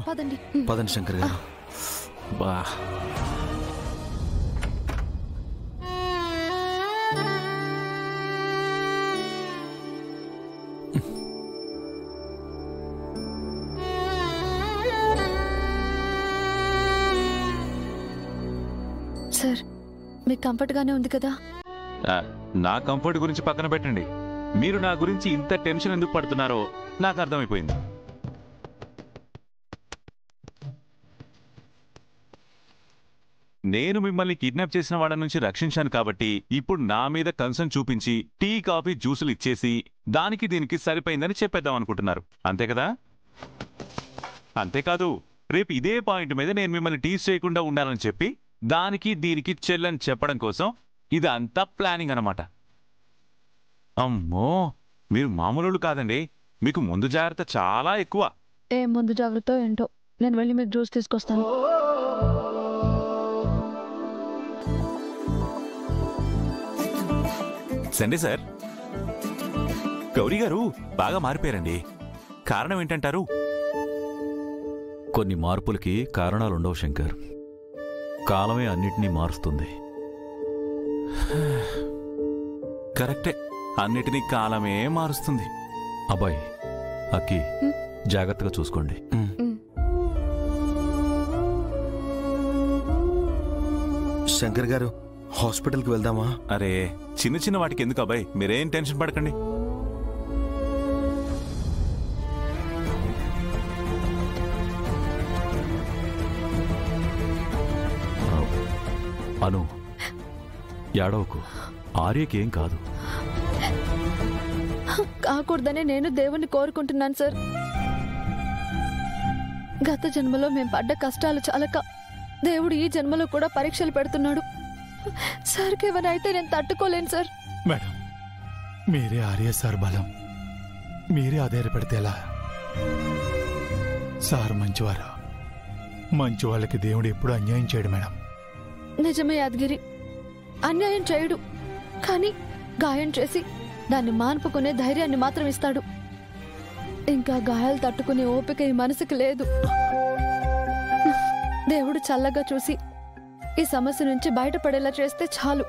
పదండి పదండి శంకర్ గారు. బా సార్ మీకు కంఫర్ట్ గానే ఉంది కదా? నా కంఫర్ట్ గురించి పక్కన పెట్టండి. మీరు నా గురించి ఇంత టెన్షన్ ఎందుకు పడుతున్నారో నాకు అర్థమైపోయింది. నేను మిమ్మల్ని కిడ్నాప్ చేసిన వాళ్ళ నుంచి రక్షించాను కాబట్టి ఇప్పుడు నా మీద కన్సర్న్ చూపించి టీ కాఫీ జ్యూసులు ఇచ్చేసి దానికి దీనికి సరిపోయిందని చెప్పేద్దాం అనుకుంటున్నారు, అంతే కదా? అంతేకాదు, రేపు ఇదే పాయింట్ మీద నేను మిమ్మల్ని టీస్ చేయకుండా ఉండాలని చెప్పి దానికి దీనికి చెల్లని చెప్పడం కోసం ఇదంతా ప్లానింగ్ అన్నమాట. అమ్మో, మీరు మామూలు కాదండి. మీకు ముందు జాగ్రత్త చాలా ఎక్కువ. ఏ ముందు జాగ్రత్త ఏంటో. నేను వెళ్ళి మీకు జ్యూస్ తీసుకొస్తాను. సండే సార్, గౌరీ గారు బాగా మారిపోయారండి. కారణం ఏంటంటారు? కొన్ని మార్పులకి కారణాలుండవు శంకర్. కాలమే అన్నిటినీ మారుస్తుంది. కరెక్టే, అన్నిటినీ కాలమే మారుస్తుంది. అబ్బాయి, అక్కి జాగ్రత్తగా చూసుకోండి. శంకర్ గారు, హాస్పిటల్కి వెళ్దామా? అరే, చిన్న చిన్న వాటికి ఎందుకు అబ్బాయి, మీరేం టెన్షన్ పడకండి. అను, ఏడవకు. ఆర్యకేం కాదు. కాకూడదని నేను దేవుణ్ణి కోరుకుంటున్నాను సార్. గత జన్మలో మేము పడ్డ కష్టాలు చాలక దేవుడు ఈ జన్మలో కూడా పరీక్షలు పెడుతున్నాడు. సార్కి ఏమైనా అయితే నేను తట్టుకోలేను సార్. మేడం, మీరే ఆర్య సార్ బలం. మీరే ఆధారపడితే ఎలా? సార్ మంచివారు. మంచి వాళ్ళకి దేవుడు ఎప్పుడు అన్యాయం చేయడు మేడం. నిజమే యాదగిరి, అన్యాయం చేయడు, కానీ గాయం చేసి దాన్ని మాన్పుకునే ధైర్యాన్ని మాత్రం ఇస్తాడు. ఇంకా గాయాలు తట్టుకునే ఓపిక ఈ మనసుకి లేదు. దేవుడు చల్లగా చూసి ఈ సమస్య నుంచి బయటపడేలా చేస్తే చాలు.